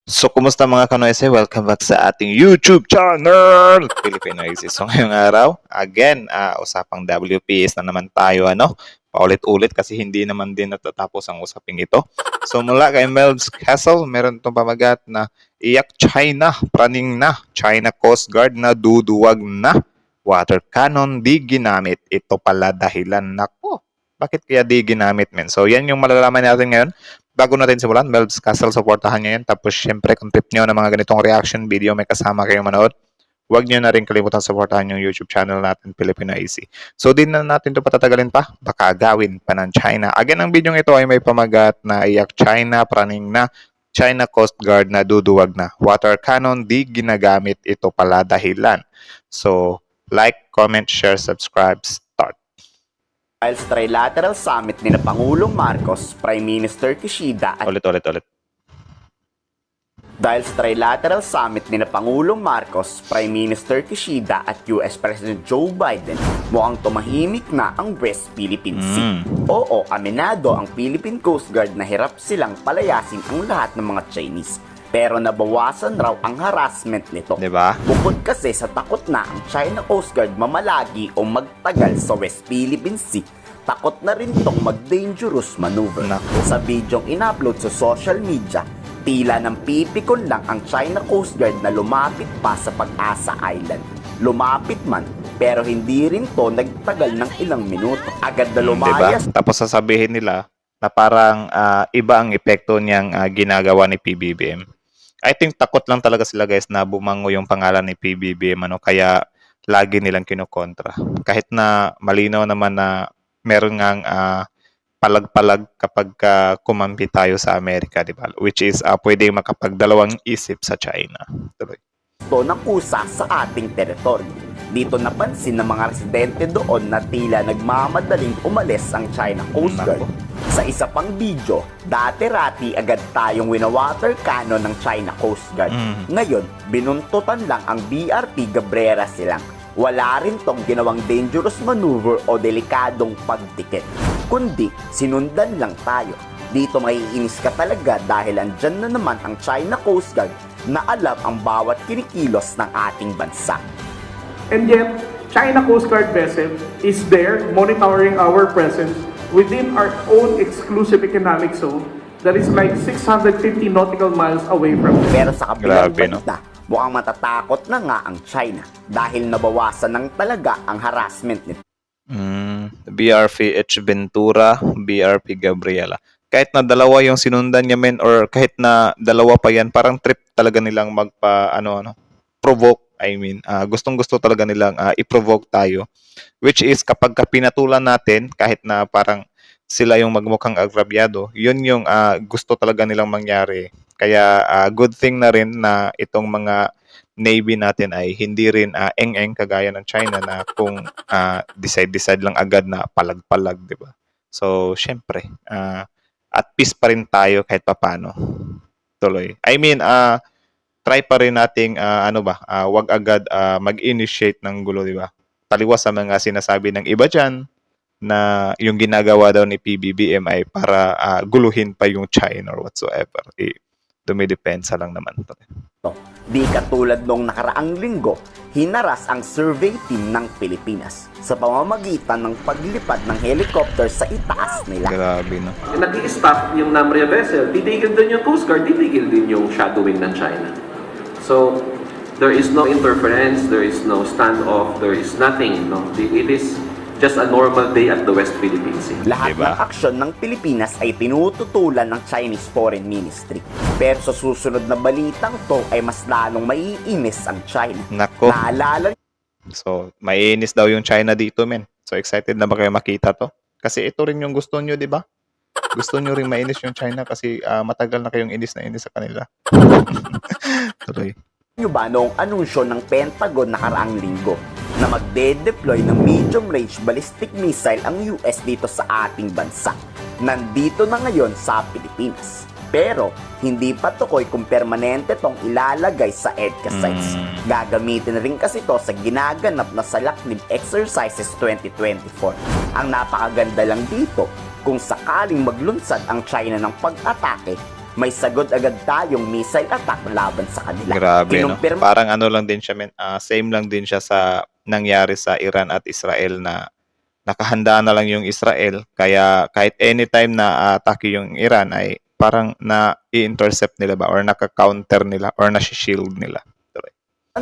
So, kumusta mga kanoise? Welcome back sa ating YouTube channel, Filipinoises. So, ngayong araw, again, usapang WPS na naman tayo, ano? Paulit-ulit kasi hindi naman din natatapos ang usaping ito. So, mula kay Melvs Castle, meron itong pamagat na iyak China, praning na, China Coast Guard na duduwag na, water cannon di ginamit. Ito pala dahilan. Nako, bakit kaya di ginamit, men? So, yan yung malalaman natin ngayon. Bago natin simulan, Melvs Castle, supportahan nyo yan. Tapos, syempre, kung trip nyo ng mga ganitong reaction video, may kasama kayong manood, huwag nyo na rin kalimutan supportahan yung YouTube channel natin, Filipino AC. So, din na natin ito patatagalin pa. Baka gawin pa ng China. Again, ang video ito ay may pamagat na iyak China, praning na, China Coast Guard na duduwag na. Water cannon, di ginagamit. Ito pala dahilan. So, like, comment, share, subscribe, start. Dahil sa trilateral summit ni Pangulong Marcos, Prime Minister Kishida at Ulit. Dahil sa trilateral summit ni Pangulong Marcos, Prime Minister Kishida at US President Joe Biden, mukhang tumahimik na ang West Philippine Sea. Oo, aminado ang Philippine Coast Guard na hirap silang palayasin ang lahat ng mga Chinese. Pero nabawasan raw ang harassment nito. Diba? Bukod kasi sa takot na ang China Coast Guard mamalagi o magtagal sa West Philippine Sea, takot na rin tong mag-dangerous maneuver. Naku. Sa bidyong in-upload sa social media, tila ng pipikon lang ang China Coast Guard na lumapit pa sa Pag-asa Island. Lumapit man, pero hindi rin to nagtagal ng ilang minuto. Agad na lumayas. Diba? Tapos sasabihin nila na parang iba ang epekto niyang ginagawa ni PBBM. I think takot lang talaga sila guys na bumango yung pangalan ni PBBM, ano, kaya lagi nilang kinokontra. Kahit na malinaw naman na meron ngang palag-palag kapag kumampi tayo sa Amerika, di ba? Which is pwedeng makapagdalawang isip sa China. Tuloy. To ng kusa sa ating teritoryo. Dito napansin ng mga residente doon na tila nagmamadaling umalis ang China Coast Guard. Sa isa pang video, dati-rati agad tayong winawater cannon ng China Coast Guard. Ngayon, binuntutan lang ang BRP Cabrera silang. Wala rin tong ginawang dangerous maneuver o delikadong pagtikit. Kundi, sinundan lang tayo. Dito maiinis ka talaga dahil andyan na naman ang China Coast Guard na alam ang bawat kinikilos ng ating bansa. And yet, China Coast Guard vessel is there monitoring our presence within our own exclusive economic zone that is like 650 nautical miles away from us. Pero sa kabilang Grabe, no? banda, mukhang matatakot na nga ang China dahil nabawasan ng talaga ang harassment nito. BRP H. Ventura, BRP Gabriela. Kahit na dalawa yung sinundan niya, men, or kahit na dalawa pa yan, parang trip talaga nilang provoke. I mean, gustong-gusto talaga nilang i-provoke tayo. Which is, kapag pinatulan natin, kahit na parang sila yung magmukhang agrabyado, yun yung gusto talaga nilang mangyari. Kaya, good thing na rin na itong mga Navy natin ay hindi rin eng-eng kagaya ng China na kung decide lang agad na palag-palag, di ba? So, syempre, at peace pa rin tayo kahit papano. Tuloy. I mean, try pa rin nating wag agad mag-initiate ng gulo, di ba? Taliwas sa mga sinasabi ng iba diyan na yung ginagawa daw ni PBBM ay para guluhin pa yung China or whatsoever. Dumidepensa lang naman to. Di katulad nung nakaraang linggo, hinaras ang survey team ng Pilipinas sa pamamagitan ng paglipad ng helicopter sa itaas nila. Grabe, no? Nag-i-stop yung Namria vessel, titigil din yung Coast Guard, titigil din yung shadowing ng China. So, there is no interference, there is no standoff, there is nothing. No? It is just a normal day at the West Philippine Sea. Lahat Diba? ng aksyon ng Pilipinas ay tinututulan ng Chinese Foreign Ministry. Pero sa susunod na balitang to ay mas lalong maiinis ang China. Nako. Naalala So, maiinis daw yung China dito, men. So, excited na ba kayo makita to? Kasi ito rin yung gusto nyo, di ba? Gusto nyo rin mainis yung China kasi matagal na kayong inis sa kanila. Tuloy. nyo ba noong anunsyo ng Pentagon nakaraang linggo na magde-deploy ng medium-range ballistic missile ang US dito sa ating bansa? Nandito na ngayon sa Pilipinas. Pero, hindi pa tukoy kung permanente tong ilalagay sa EDCA sites. Gagamitin rin kasi to sa ginaganap na Salaknib Exercises 2024. Ang napakaganda lang dito, kung sakaling maglunsad ang China ng pag-atake, may sagot agad tayong missile attack laban sa kanila. Grabe, no? Kinumpirma Parang ano lang din siya, men. Same lang din siya sa nangyari sa Iran at Israel na nakahanda na lang yung Israel. Kaya kahit anytime na atake yung Iran ay parang na-intercept nila ba or naka-counter nila or na-shield nila.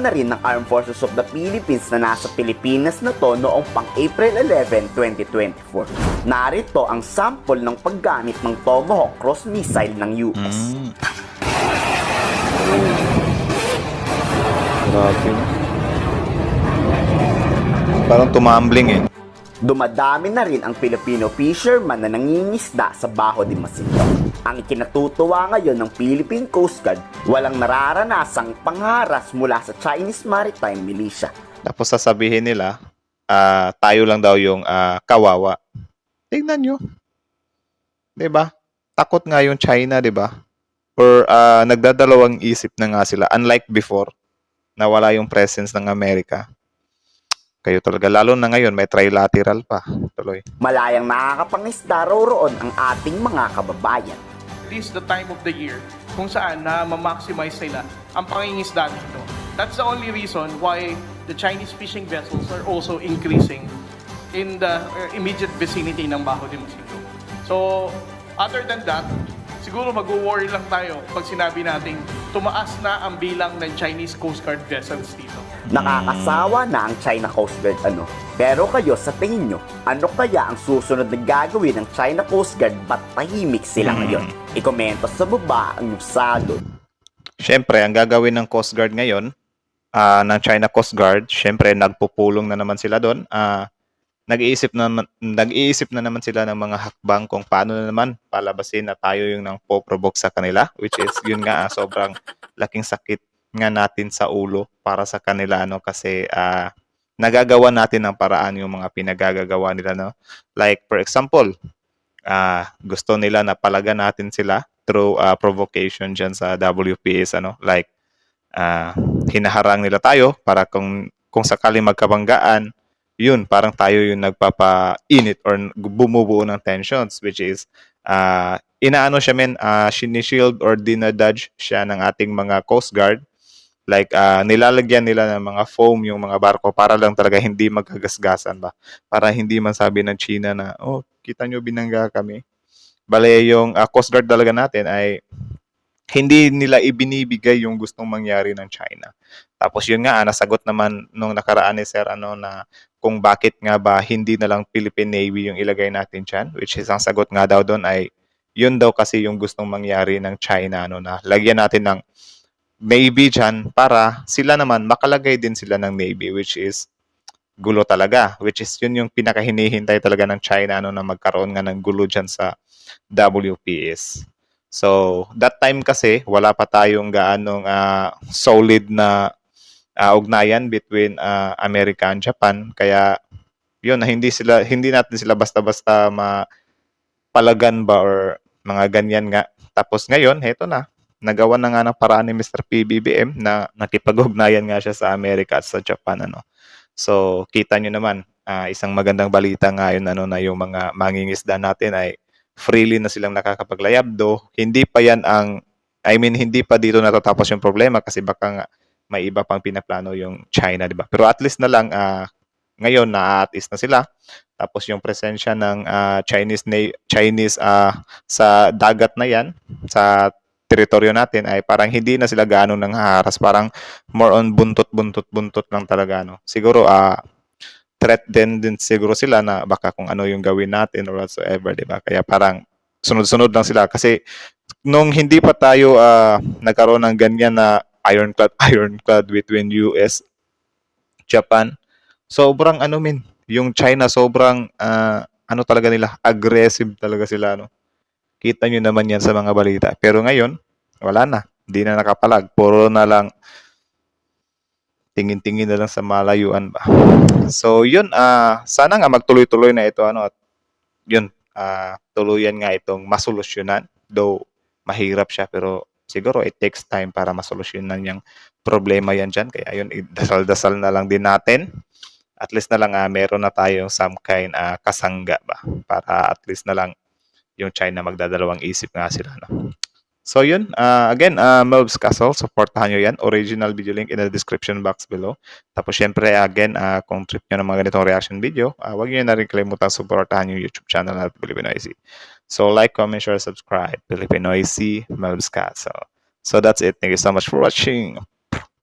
na rin ng Armed Forces of the Philippines na nasa Pilipinas na to noong pang April 11, 2024. Narito ang sample ng paggamit ng Tomahawk cross missile ng US. Grabe. Parang tumambling eh. Dumadami na rin ang Filipino fisherman na nangingisda sa Baho de Masinloc. Ang ikinatutuwa ngayon ng Philippine Coast Guard, walang nararanasang pangharas mula sa Chinese Maritime Militia. Tapos sasabihin nila, tayo lang daw yung kawawa. Tingnan nyo. 'Di ba? Takot nga yung China, 'di ba? Or nagdadalawang isip na nga sila. Unlike before, na wala yung presence ng Amerika. Kayo talaga. Lalo na ngayon, may trilateral pa. Tuloy. Malayang nakakapangisda roon ang ating mga kababayan. This is the time of the year kung saan na ma-maximize sila ang pangingisda dito. That's the only reason why the Chinese fishing vessels are also increasing in the immediate vicinity ng Baho de Masinloc. So, other than that, siguro mag-worry lang tayo pag sinabi nating tumaas na ang bilang ng Chinese Coast Guard vessels dito. Nakakasawa na ang China Coast Guard Pero kayo sa tingin nyo, ano kaya ang susunod na gagawin ng China Coast Guard ba't tahimik sila ngayon? Ikomento sa baba ang inyong sagot. Siyempre, ang gagawin ng Coast Guard ngayon, ng China Coast Guard, siyempre, nagpupulong na naman sila doon. Nag-iisip na naman sila ng mga hakbang kung paano na naman palabasin na tayo yung nang po-provoke sa kanila, which is yun nga sobrang laking sakit nga natin sa ulo para sa kanila kasi nagagawa natin ng paraan yung mga pinagagagawa nila, no? Like for example, gusto nila na palagan natin sila through provocation diyan sa WPS, like hinaharang nila tayo para kung sakaling magkabanggaan, yun, parang tayo yung nagpapainit or bumubuo ng tensions, which is, inaano siya shield or dinadodge siya ng ating mga Coast Guard. Like, nilalagyan nila ng mga foam yung mga barko para lang talaga hindi magkagasgasan ba. Para hindi man sabi ng China na, oh, kita nyo binangga kami. Bale, yung Coast Guard talaga natin ay hindi nila ibinibigay yung gustong mangyari ng China. Tapos yun nga, nasagot naman nung nakaraan ni Sir na kung bakit nga ba hindi na lang Philippine Navy yung ilagay natin dyan, which is ang sagot nga daw doon ay yun daw kasi yung gustong mangyari ng China na lagyan natin ng Navy dyan para sila naman makalagay din sila ng Navy, which is gulo talaga, which is yun yung pinakahinihintay talaga ng China na magkaroon nga ng gulo dyan sa WPS. So, that time kasi, wala pa tayong gaanong solid na ugnayan between America and Japan. Kaya, yun, hindi natin sila basta-basta mapalagan ba or mga ganyan nga. Tapos ngayon, heto na. Nagawa na nga ng paraan ni Mr. PBBM na nakipag-ugnayan nga siya sa Amerika at sa Japan. So, kita nyo naman, isang magandang balita nga yun na yung mga mangingisda natin ay freely na silang nakakapaglayab, hindi pa yan hindi pa dito natatapos yung problema kasi baka nga may iba pang pinaplano yung China, di ba? Pero at least na lang ngayon na-at-ease na sila. Tapos yung presensya ng Chinese sa dagat na yan, sa teritoryo natin ay parang hindi na sila gaano nang haharas, parang more on buntot lang talaga, Siguro threat din siguro sila na baka kung ano yung gawin natin or whatsoever, di ba? Kaya parang sunod-sunod lang sila kasi nung hindi pa tayo nagkaroon ng ganyan na ironclad between US, Japan, sobrang yung China sobrang talaga nila, aggressive talaga sila, Kita nyo naman yan sa mga balita. Pero ngayon, wala na. Hindi na nakapalag. Puro na lang tingin-tingin na lang sa malayuan ba. So, yun, sana nga magtuloy-tuloy na ito, at yun, tuluyan nga itong masolusyonan. Though, mahirap siya, pero siguro it takes time para masolusyonan yung problema yan dyan. Kaya yun, dasal-dasal na lang din natin. At least na lang, meron na tayong some kind kasangga ba. Para at least na lang yung China magdadalawang isip nga sila, So yun, again, Melv's Castle, supportahan nyo yan. Original video link in the description box below. Tapos syempre, again, kung trip nyo ng mga ganitong reaction video, huwag nyo na rin kalimutan supportahan yung YouTube channel natin, Pilipinoisy. So like, comment, share, subscribe. Pilipinoisy, Melv's Castle. So that's it. Thank you so much for watching.